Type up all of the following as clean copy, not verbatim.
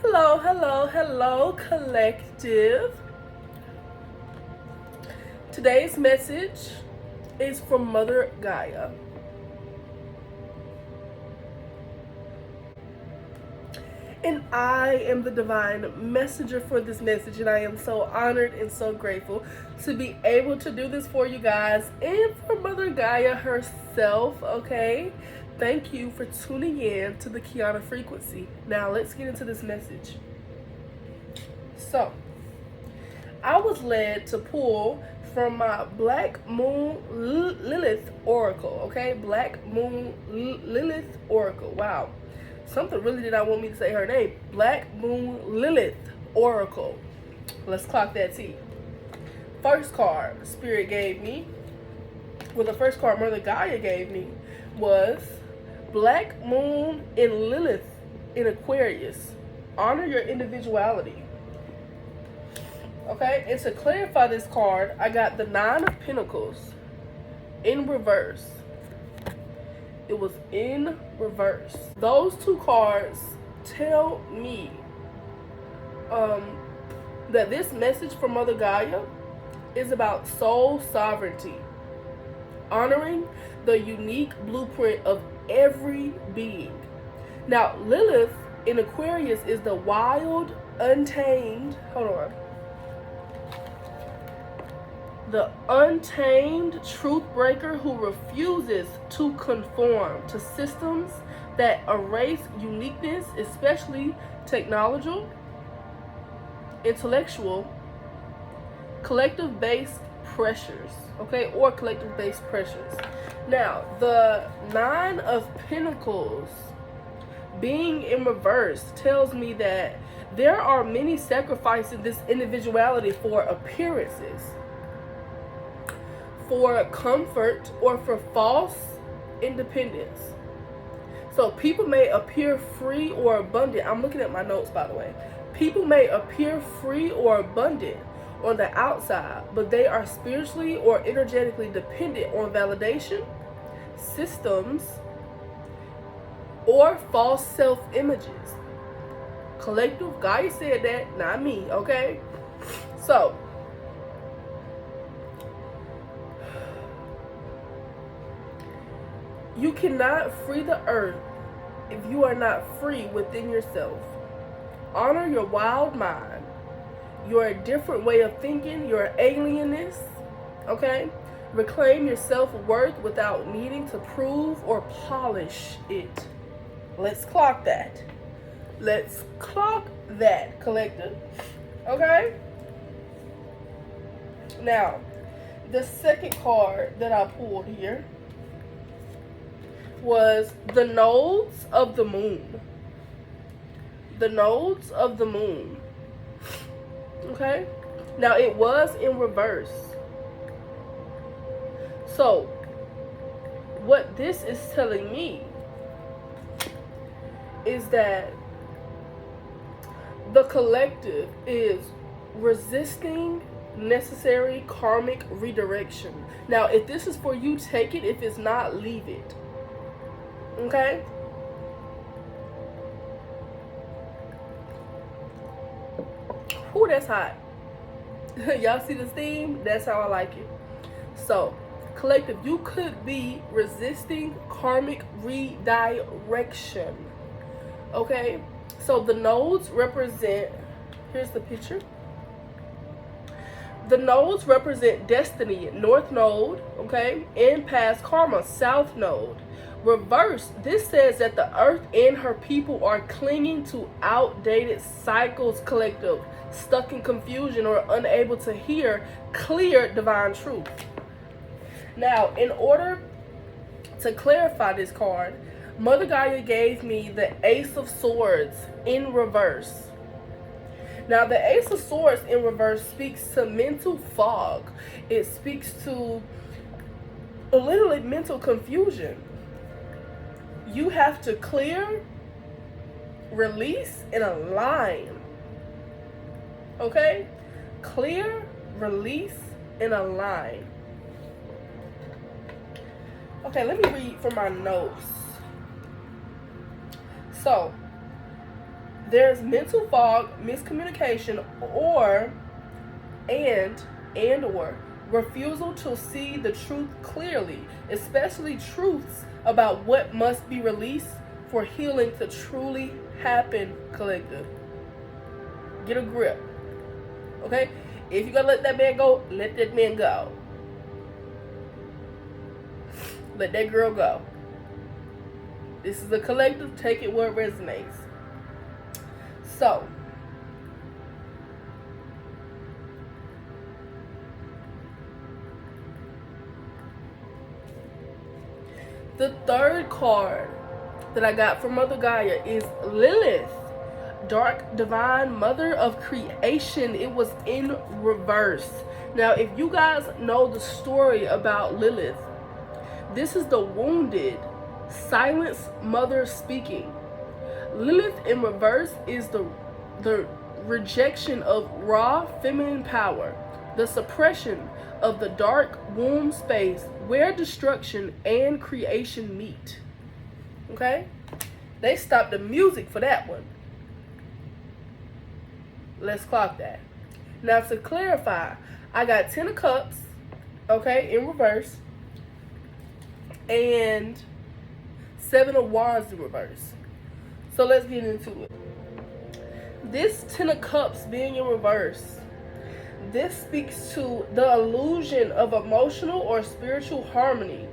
Hello, hello, hello, collective. Today's message is from Mother Gaia. And I am the divine messenger for this message, and I am so honored and so grateful to be able to do this for you guys and for Mother Gaia herself, okay? Thank you for tuning in to the Kiana frequency. Now, let's get into this message. So, I was led to pull from my Black Moon Lilith Oracle, okay? Black Moon Lilith Oracle. Wow. Something really did not want me to say her name. Black Moon Lilith Oracle. Let's clock that T. First card Spirit gave me, well, the first card Mother Gaia gave me was Black Moon in Lilith in Aquarius. Honor your individuality. Okay, and to clarify this card, I got the Nine of Pentacles in reverse. It was in reverse. Those two cards tell me that this message from Mother Gaia is about soul sovereignty, honoring the unique blueprint of every being. Now, Lilith in Aquarius is the wild, untamed, the untamed truth breaker who refuses to conform to systems that erase uniqueness, especially technological, intellectual, collective-based pressures, okay, or collective-based pressures. Now, the Nine of Pentacles being in reverse tells me that there are many sacrificing this individuality for appearances, for comfort, or for false independence. So people may appear free or abundant. I'm looking at my notes, by the way. People may appear free or abundant on the outside, but they are spiritually or energetically dependent on validation, systems, or false self-images. Collective, Gaia said that, not me, okay? So, you cannot free the earth if you are not free within yourself. Honor your wild mind, your different way of thinking, your alienness, okay? Reclaim your self-worth without needing to prove or polish it. Let's clock that. Let's clock that, collective, okay? Now, the second card that I pulled here was the nodes of the moon. The nodes of the moon. Okay? Now, it was in reverse. So, what this is telling me is that the collective is resisting necessary karmic redirection. Now, if this is for you, take it. If it's not, leave it. Okay? Ooh, that's hot. Y'all see the steam? That's how I like it. So, collective, you could be resisting karmic redirection. Okay? So, the nodes represent, here's the picture. The nodes represent destiny, north node, okay? And past karma, south node. Reverse, this says that the earth and her people are clinging to outdated cycles, collective, stuck in confusion or unable to hear clear divine truth. Now, in order to clarify this card, Mother Gaia gave me the Ace of Swords in reverse. Now, the Ace of Swords in reverse speaks to mental fog. It speaks to literally mental confusion. You have to clear, release, and align. Okay? Clear, release, and align. Okay, let me read from my notes. So, There's mental fog, miscommunication, or refusal to see the truth clearly, especially truths about what must be released for healing to truly happen, collective. Get a grip. Okay? If you gotta let that man go, let that man go. Let that girl go. This is a collective. Take it where it resonates. So, the third card that I got from Mother Gaia is Lilith, dark divine mother of creation. It was in reverse. Now, if you guys know the story about Lilith, this is the wounded, silenced mother speaking. Lilith in reverse is the rejection of raw feminine power, the suppression of the dark womb space where destruction and creation meet. Okay? They stopped the music for that one. Let's clock that. Now, to clarify, I got 10 of Cups, okay, in reverse, and 7 of Wands in reverse. So let's get into it. This 10 of Cups being in reverse, this speaks to the illusion of emotional or spiritual harmony.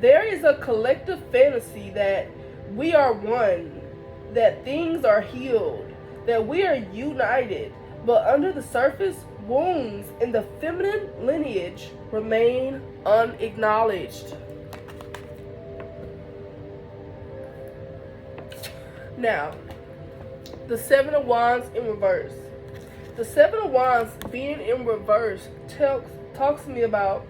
There is a collective fantasy that we are one, that things are healed, that we are united, but under the surface, wounds in the feminine lineage remain unacknowledged. Now, the 7 of Wands in reverse. The 7 of Wands being in reverse talks to me about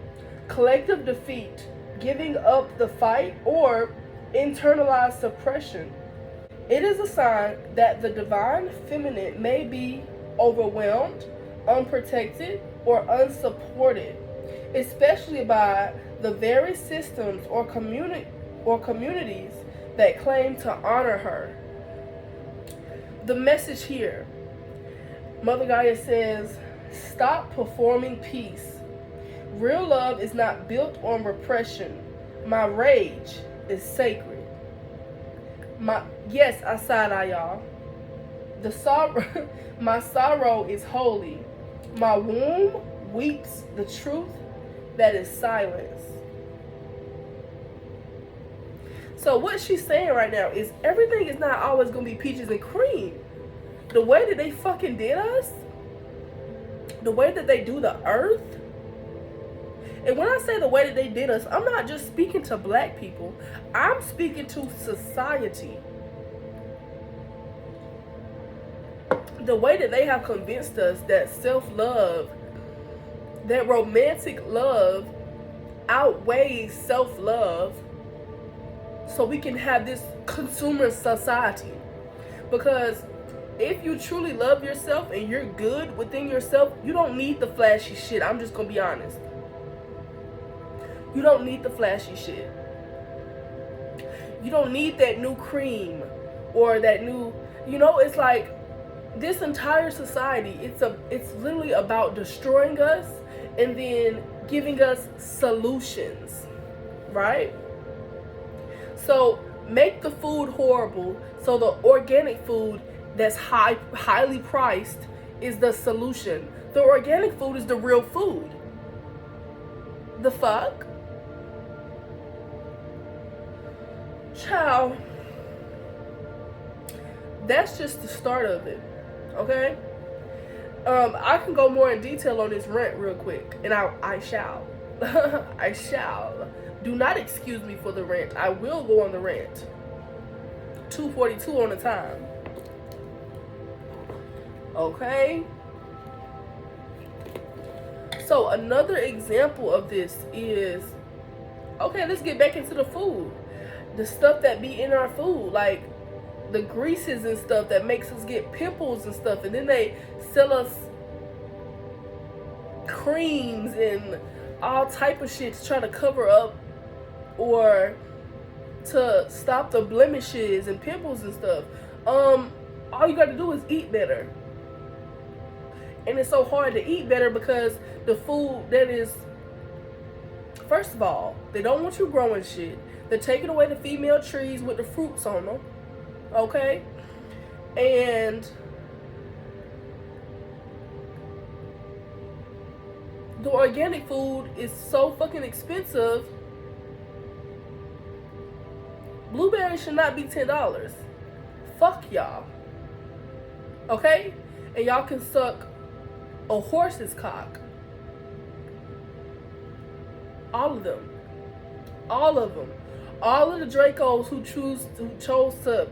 collective defeat, giving up the fight, or internalized suppression. It is a sign that the divine feminine may be overwhelmed, unprotected, or unsupported, especially by the very systems or communities that claim to honor her. The message here, Mother Gaia says, stop performing peace. Real love is not built on repression. My rage is sacred. Yes, I side-eye y'all. My sorrow is holy. My womb weeps the truth that is silence. So what she's saying right now is everything is not always going to be peaches and cream. The way that they fucking did us, the way that they do the earth, and when I say the way that they did us, I'm not just speaking to black people. I'm speaking to society. The way that they have convinced us that self-love, that romantic love outweighs self-love, so we can have this consumer society. Because if you truly love yourself and you're good within yourself, you don't need the flashy shit. I'm just gonna be honest. You don't need the flashy shit. You don't need that new cream or that new, it's like this entire society, it's literally about destroying us and then giving us solutions, right? So make the food horrible so the organic food that's highly priced is the solution. The organic food is the real food. The fuck? Child, that's just the start of it, okay? I can go more in detail on this rant real quick, and I shall. I shall. Do not excuse me for the rant. I will go on the rant. 2:42 on the time. Okay? So another example of this is, okay, let's get back into the food. The stuff that be in our food, like the greases and stuff that makes us get pimples and stuff, and then they sell us creams and all type of shit to try to cover up or to stop the blemishes and pimples and stuff. all you got to do is eat better. And it's so hard to eat better because the food that is, first of all, they don't want you growing shit. They're taking away the female trees with the fruits on them. Okay? And the organic food is so fucking expensive. Blueberries should not be $10. Fuck y'all. Okay? And y'all can suck a horse's cock. All of them. All of them. All of the Dracos who chose to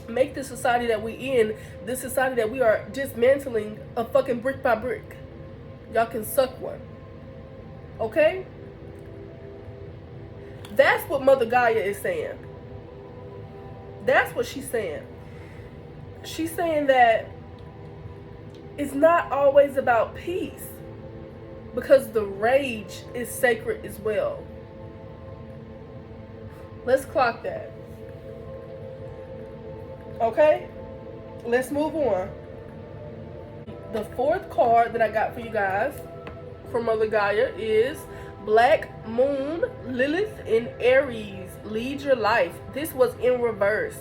make the society that we in, this society that we are dismantling a fucking brick by brick. Y'all can suck one. Okay? That's what Mother Gaia is saying. That's what she's saying. She's saying that it's not always about peace, because the rage is sacred as well. Let's clock that. Okay? Let's move on. The fourth card that I got for you guys from Mother Gaia is Black Moon, Lilith in Aries. Lead your life. This was in reverse.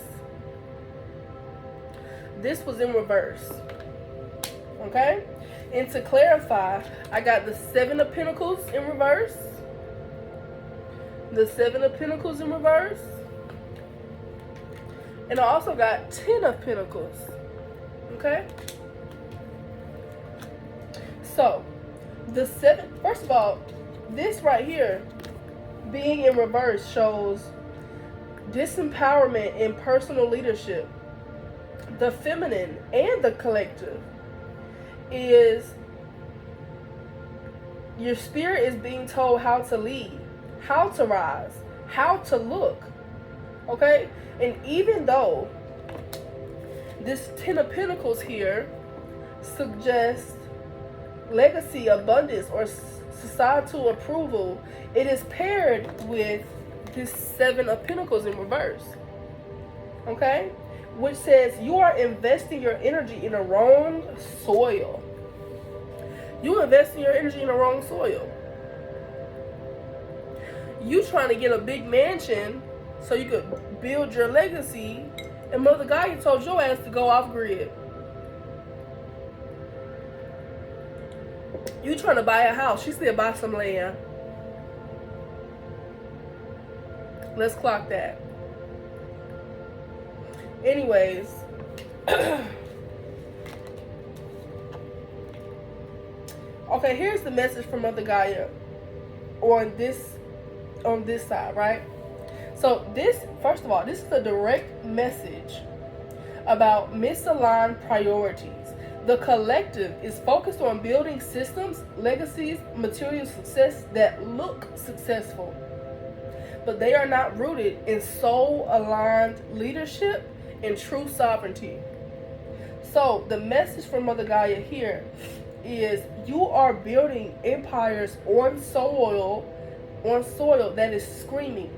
This was in reverse. Okay? And to clarify, I got the Seven of Pentacles in reverse. The Seven of Pentacles in reverse. And I also got 10 of Pentacles. Okay? So, the seven, first of all, this right here, being in reverse, shows disempowerment in personal leadership. The feminine and the collective is your spirit is being told how to lead, how to rise, how to look. Okay? And even though this 10 of Pentacles here suggests legacy, abundance, or societal approval, it is paired with this 7 of Pentacles in reverse. Okay? Which says you are investing your energy in the wrong soil. You investing your energy in the wrong soil. You trying to get a big mansion so you could build your legacy, and Mother Gaia told your ass to go off grid. You trying to buy a house. She said buy some land. Let's clock that. Anyways, okay, here's the message from Mother Gaia on this side, right? So this, first of all, this is a direct message about misaligned priorities. The collective is focused on building systems, legacies, material success that look successful, but they are not rooted in soul-aligned leadership and true sovereignty. So the message from Mother Gaia here is you are building empires on soil that is screaming.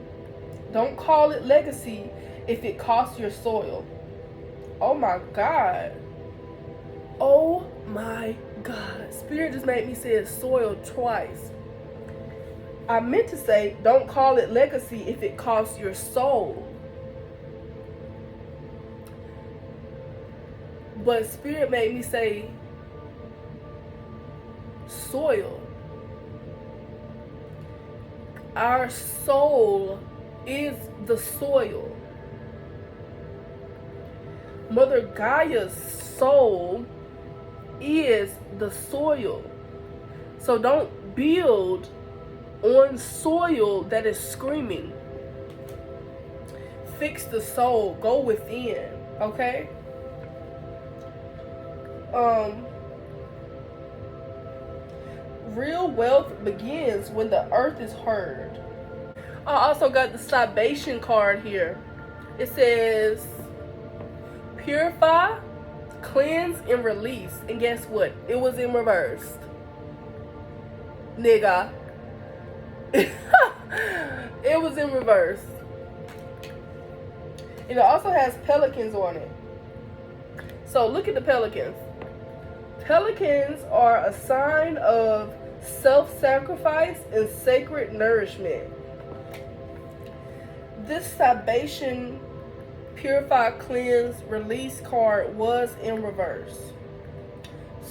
Don't call it legacy if it costs your soil. Oh my God. Oh my God. Spirit just made me say soil twice. I meant to say don't call it legacy if it costs your soul. But Spirit made me say soil. Our soul is the soil. Mother Gaia's soul is the soil. So don't build on soil that is screaming. Fix the soul. Go within. Okay? Real wealth begins when the earth is heard. I also got the Salvation card here. It says purify, cleanse, and release. And guess what? It was in reverse. Nigga. It was in reverse. And it also has pelicans on it. So look at the pelicans. Pelicans are a sign of self-sacrifice and sacred nourishment. This Sabation Purify, Cleanse, Release card was in reverse.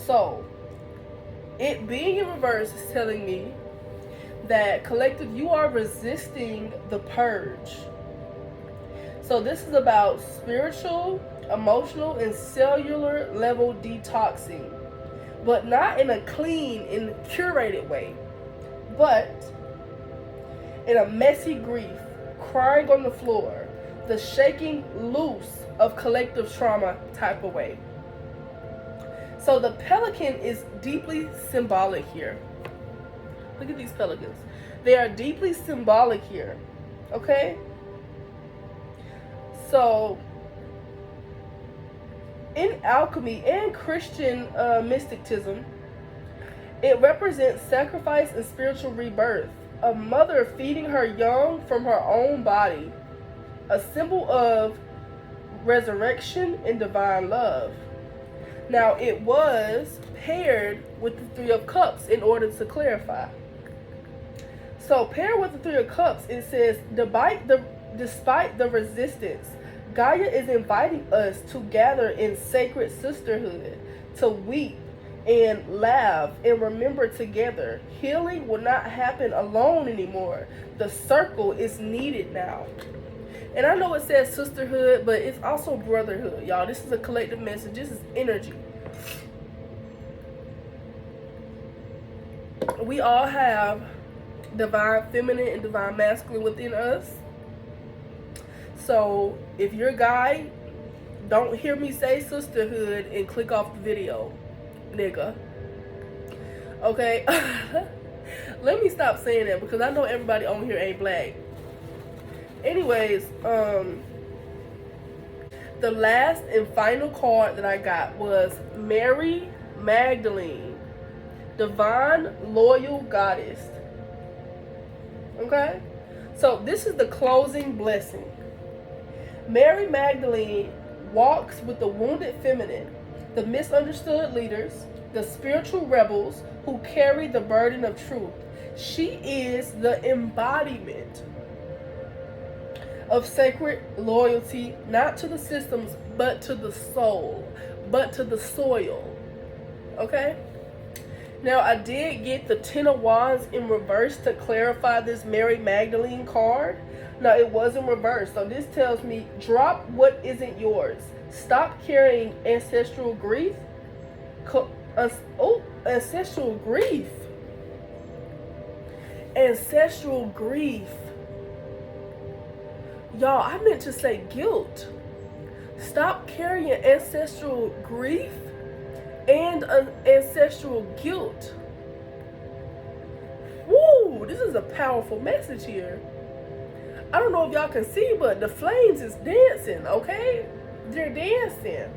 So, it being in reverse is telling me that, collective, you are resisting the purge. So this is about spiritual, emotional, and cellular level detoxing. But not in a clean and curated way, but in a messy grief, crying on the floor, the shaking loose of collective trauma type of way. So the pelican is deeply symbolic here. Look at these pelicans. They are deeply symbolic here. Okay? So, in alchemy and Christian mysticism, it represents sacrifice and spiritual rebirth. A mother feeding her young from her own body. A symbol of resurrection and divine love. Now, it was paired with the Three of Cups in order to clarify. So, paired with the Three of Cups, it says, despite the resistance, Gaia is inviting us to gather in sacred sisterhood, to weep and laugh and remember together. Healing will not happen alone anymore. The circle is needed now. And I know it says sisterhood, but it's also brotherhood, y'all. This is a collective message. This is energy. We all have divine feminine and divine masculine within us. So if you're a guy, don't hear me say sisterhood and click off the video, nigga. Okay? Let me stop saying that because I know everybody on here ain't black. Anyways, the last and final card that I got was Mary Magdalene, Divine Loyal Goddess. Okay? So this is the closing blessing. Mary Magdalene walks with the wounded feminine, the misunderstood leaders, the spiritual rebels who carry the burden of truth. She is the embodiment of sacred loyalty, not to the systems, but to the soul, but to the soil. Okay? Now, I did get the Ten of Wands in reverse to clarify this Mary Magdalene card. Now, it was in reverse. So this tells me, drop what isn't yours. Stop carrying ancestral grief. Ancestral grief. Ancestral grief. Y'all, I meant to say guilt. Stop carrying ancestral grief and ancestral guilt. Woo! This is a powerful message here. I don't know if y'all can see, but the flames is dancing, okay? They're dancing.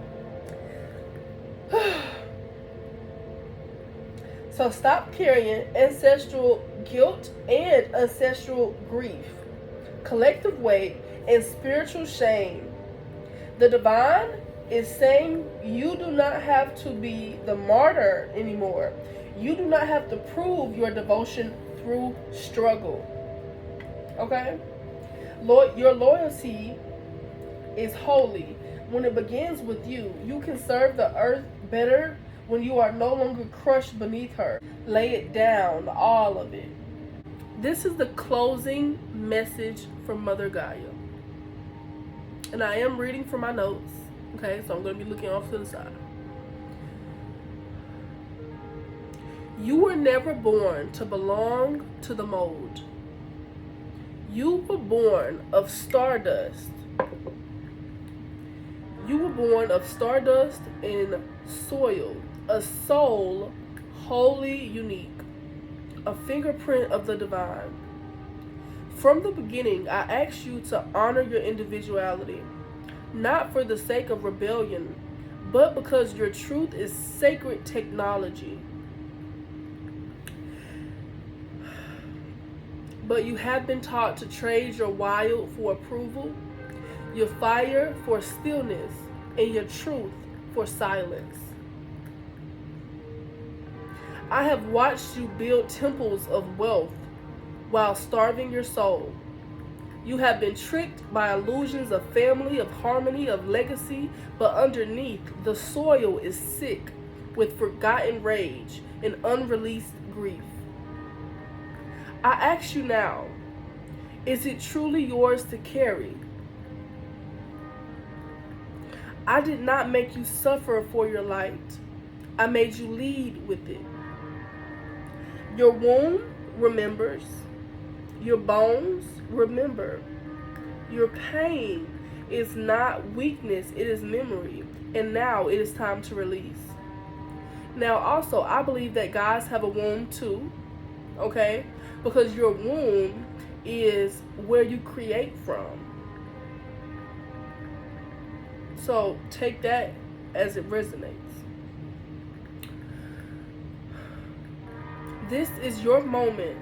So stop carrying ancestral guilt and ancestral grief, collective weight, and spiritual shame. The divine is saying you do not have to be the martyr anymore. You do not have to prove your devotion through struggle. Okay? Your loyalty is holy. When it begins with you, you can serve the earth better when you are no longer crushed beneath her. Lay it down, all of it. This is the closing message from Mother Gaia. And I am reading from my notes. Okay, so I'm going to be looking off to the side. You were never born to belong to the mold. You were born of stardust. You were born of stardust and soil, a soul wholly unique, a fingerprint of the divine. From the beginning, I asked you to honor your individuality, not for the sake of rebellion, but because your truth is sacred technology. But you have been taught to trade your wild for approval, your fire for stillness, and your truth for silence. I have watched you build temples of wealth while starving your soul. You have been tricked by illusions of family, of harmony, of legacy, but underneath, the soil is sick with forgotten rage and unreleased grief. I ask you now, is it truly yours to carry? I did not make you suffer for your light. I made you lead with it. Your womb remembers. Your bones remember. Your pain is not weakness, it is memory. And now it is time to release. Now also, I believe that guys have a womb too, okay? Because your womb is where you create from. So take that as it resonates. This is your moment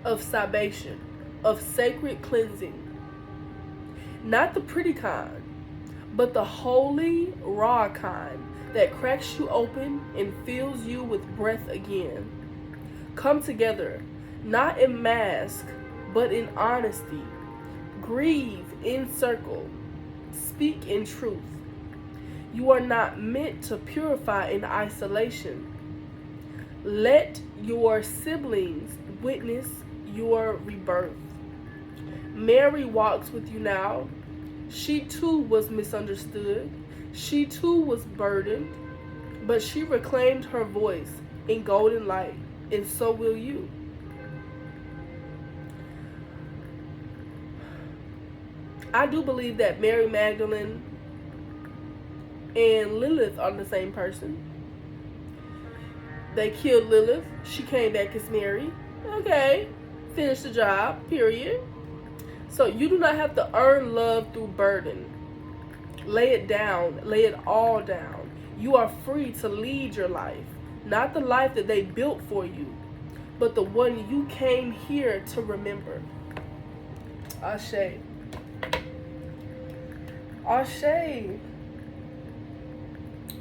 of salvation, of sacred cleansing. Not the pretty kind, but the holy, raw kind that cracks you open and fills you with breath again. Come together, not in mask, but in honesty. Grieve in circle. Speak in truth. You are not meant to purify in isolation. Let your siblings witness your rebirth. Mary walks with you now. She too was misunderstood. She too was burdened, but she reclaimed her voice in golden light, and so will you. I do believe that Mary Magdalene and Lilith are the same person. They killed Lilith. She came back as Mary. Okay. Finish the job. Period. So you do not have to earn love through burden. Lay it down. Lay it all down. You are free to lead your life. Not the life that they built for you, but the one you came here to remember. Ashe. Ashe.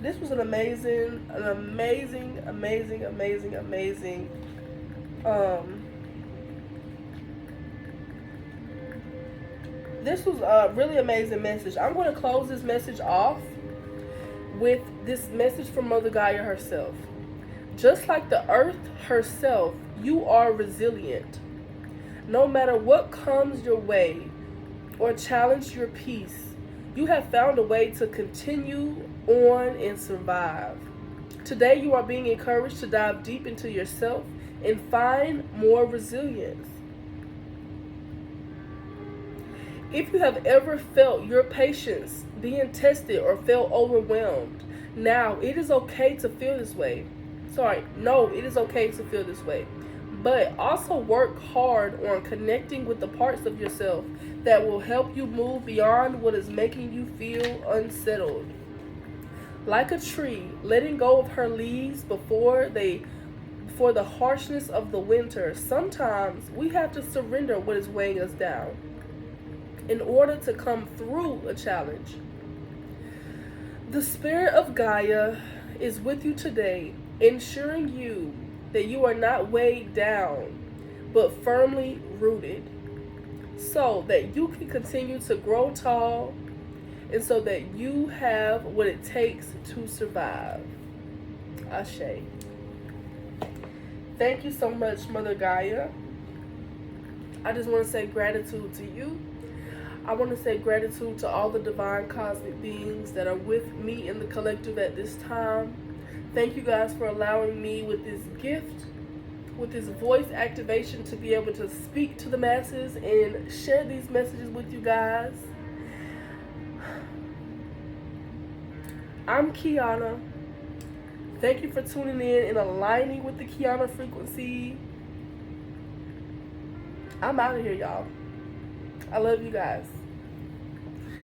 This was an amazing. This was a really amazing message. I'm going to close this message off with this message from Mother Gaia herself. Just like the earth herself, you are resilient. No matter what comes your way or challenge your peace, you have found a way to continue on and survive. Today you are being encouraged to dive deep into yourself and find more resilience. If you have ever felt your patience being tested or felt overwhelmed, now it is okay to feel this way. It is okay to feel this way. But also work hard on connecting with the parts of yourself that will help you move beyond what is making you feel unsettled. Like a tree, letting go of her leaves before the harshness of the winter, sometimes we have to surrender what is weighing us down in order to come through a challenge. The Spirit of Gaia is with you today, ensuring you that you are not weighed down, but firmly rooted, so that you can continue to grow tall, and so that you have what it takes to survive. Ashe. Thank you so much, Mother Gaia. I just want to say gratitude to you. I want to say gratitude to all the divine cosmic beings that are with me in the collective at this time. Thank you guys for allowing me with this gift, with this voice activation, to be able to speak to the masses and share these messages with you guys. I'm Kiana. Thank you for tuning in and aligning with the Kiana frequency. I'm out of here, y'all. I love you guys.